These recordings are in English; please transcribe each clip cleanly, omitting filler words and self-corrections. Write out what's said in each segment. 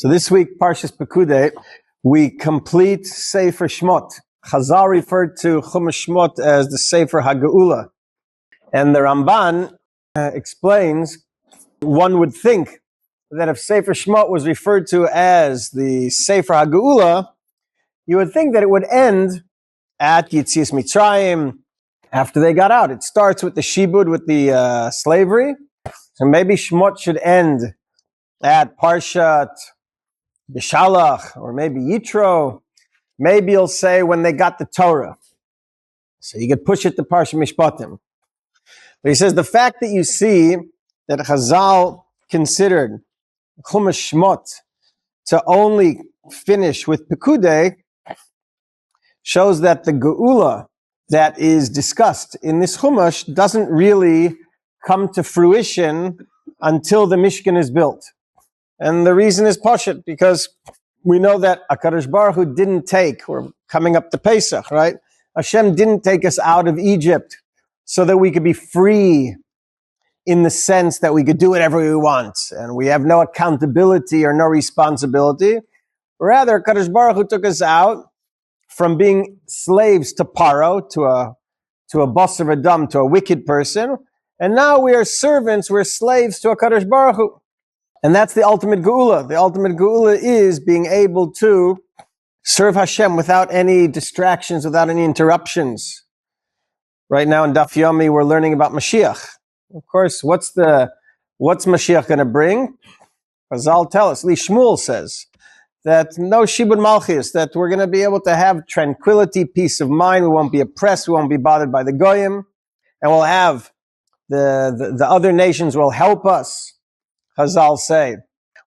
So this week, Parashat Pekudei, we complete Sefer Shmot. Chazal referred to Chumash Shmot as the Sefer HaGeula. And the Ramban explains, one would think that if Sefer Shmot was referred to as the Sefer HaGeula, you would think that it would end at Yetzias Mitzrayim, after they got out. It starts with the Shibud, with the slavery. So maybe Shmot should end at Parashat Bishalach, or maybe Yitro. Maybe you'll say when they got the Torah. So you could push it to Parashat Mishpatim. But he says the fact that you see that Chazal considered Chumash Shmot to only finish with Pekudei shows that the Geula that is discussed in this Chumash doesn't really come to fruition until the Mishkan is built. And the reason is Pashat, because we know that HaKadosh Baruch Hu didn't take, we're coming up to Pesach, right? Hashem didn't take us out of Egypt so that we could be free in the sense that we could do whatever we want and we have no accountability or no responsibility. Rather, HaKadosh Baruch Hu took us out from being slaves to Paro, to a Basar V'Dam, to a wicked person, and now we are servants, we're slaves to HaKadosh Baruch Hu. And that's the ultimate geula. The ultimate geula is being able to serve Hashem without any distractions, without any interruptions. Right now in Daf Yomi, we're learning about Mashiach. Of course, what's Mashiach going to bring? Chazal tell us, Li Shmuel says, that no Shibud Malchus, that we're going to be able to have tranquility, peace of mind. We won't be oppressed. We won't be bothered by the Goyim. And we'll have the other nations will help us, Chazal say,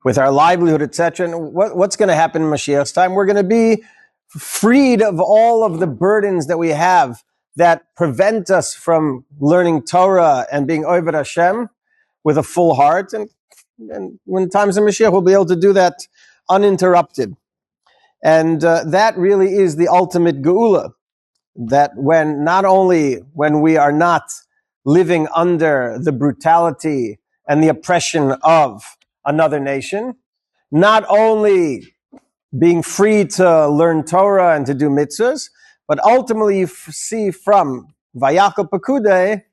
with our livelihood, etc. And what's going to happen in Mashiach's time? We're going to be freed of all of the burdens that we have that prevent us from learning Torah and being Oved Hashem with a full heart. And when times of Mashiach, we'll be able to do that uninterrupted. And that really is the ultimate geula. That not only when we are not living under the brutality and the oppression of another nation, not only being free to learn Torah and to do mitzvahs, but ultimately you see from Vayachal Pekudei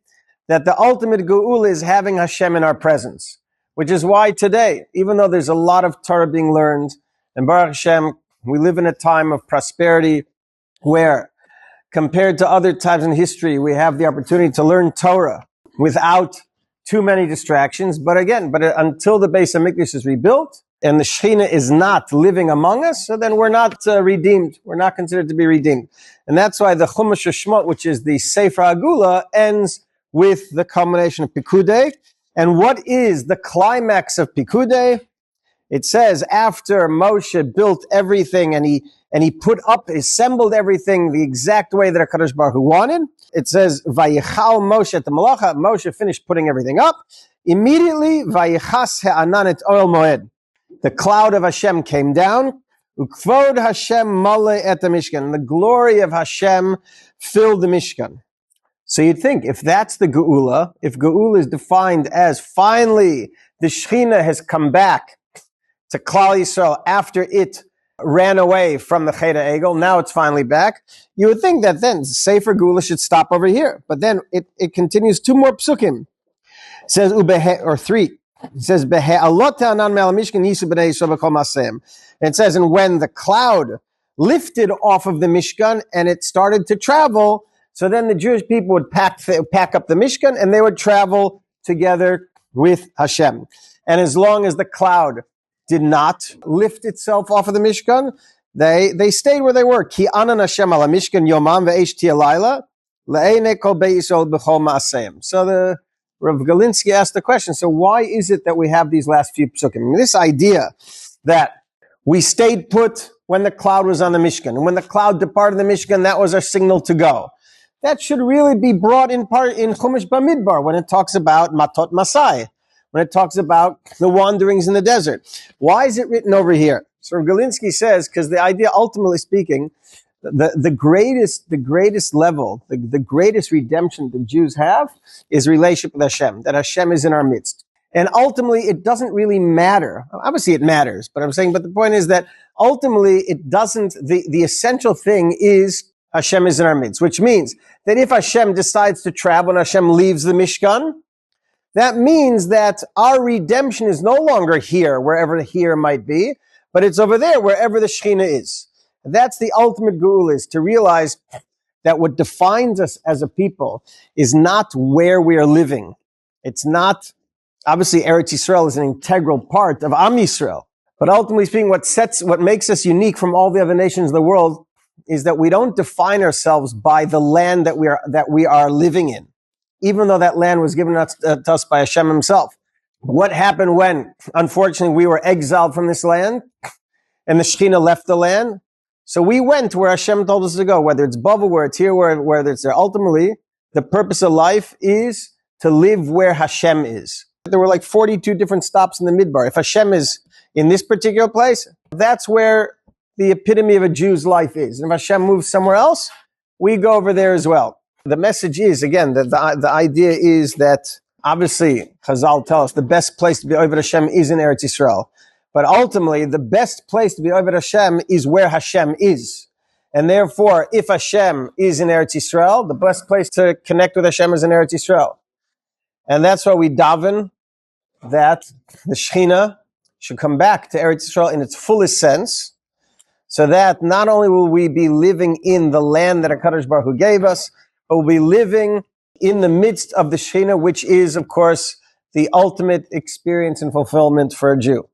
that the ultimate geula is having Hashem in our presence, which is why today, even though there's a lot of Torah being learned, and Baruch Hashem, we live in a time of prosperity where, compared to other times in history, we have the opportunity to learn Torah without too many distractions. But until the Beis HaMikdash is rebuilt and the Shekhinah is not living among us, so then we're not redeemed. We're not considered to be redeemed. And that's why the Chumash Shmot, which is the Sefer HaGeula, ends with the culmination of Pekudei. And what is the climax of Pekudei? It says after Moshe built everything and he assembled everything the exact way that HaKadosh Baruch Hu wanted. It says, Vayichal Moshe et Malacha. Moshe finished putting everything up. Immediately, Vayichas Ha'anan et Oel Moed. The cloud of Hashem came down. Ukvod Hashem Male et Mishkan. And the glory of Hashem filled the Mishkan. So you'd think, if that's the geula, if geula is defined as finally the Shekhinah has come back to Klal Yisrael after it ran away from the Cheder Egel, now it's finally back, you would think that then Sefer Geula should stop over here. But then it continues two more psukim. It says, three. It says, it says, and when the cloud lifted off of the Mishkan and it started to travel, so then the Jewish people would pack up the Mishkan and they would travel together with Hashem. And as long as the cloud did not lift itself off of the Mishkan, they stayed where they were. Ki anan Hashem ala Mishkan yomam ve'esh ti'alayla le'einei kol Beit Yisrael b'chol ma'aseim. So the Rav Galinsky asked the question, so why is it that we have these last few psukim? I mean, this idea that we stayed put when the cloud was on the Mishkan, and when the cloud departed the Mishkan, that was our signal to go. That should really be brought in part in Chumash Bamidbar when it talks about Matot Masai, when it talks about the wanderings in the desert. Why is it written over here? So Galinsky says, because the idea, ultimately speaking, the greatest level, the greatest redemption the Jews have is relationship with Hashem, that Hashem is in our midst. And ultimately, it doesn't really matter. Obviously, it matters, but but the point is that ultimately, it doesn't, the essential thing is Hashem is in our midst, which means that if Hashem decides to travel and Hashem leaves the Mishkan, that means that our redemption is no longer here, wherever here might be, but it's over there, wherever the Shekhinah is. That's the ultimate goal, is to realize that what defines us as a people is not where we are living. It's not, obviously Eretz Yisrael is an integral part of Am Yisrael, but ultimately speaking, what makes us unique from all the other nations of the world is that we don't define ourselves by the land that we are living in, even though that land was given to us by Hashem himself. What happened when, unfortunately, we were exiled from this land and the Shekhinah left the land? So we went where Hashem told us to go, whether it's Bavel, where it's here, whether it's there. Ultimately, the purpose of life is to live where Hashem is. There were like 42 different stops in the Midbar. If Hashem is in this particular place, that's where the epitome of a Jew's life is. And if Hashem moves somewhere else, we go over there as well. The message is, again, that the idea is that obviously Chazal tell us the best place to be Oved Hashem is in Eretz Yisrael. But ultimately, the best place to be Oved Hashem is where Hashem is. And therefore, if Hashem is in Eretz Yisrael, the best place to connect with Hashem is in Eretz Yisrael. And that's why we daven that the Shekhinah should come back to Eretz Yisrael in its fullest sense, so that not only will we be living in the land that HaKadosh Baruch Hu gave us, but we'll be living in the midst of the Shekhinah, which is, of course, the ultimate experience and fulfillment for a Jew.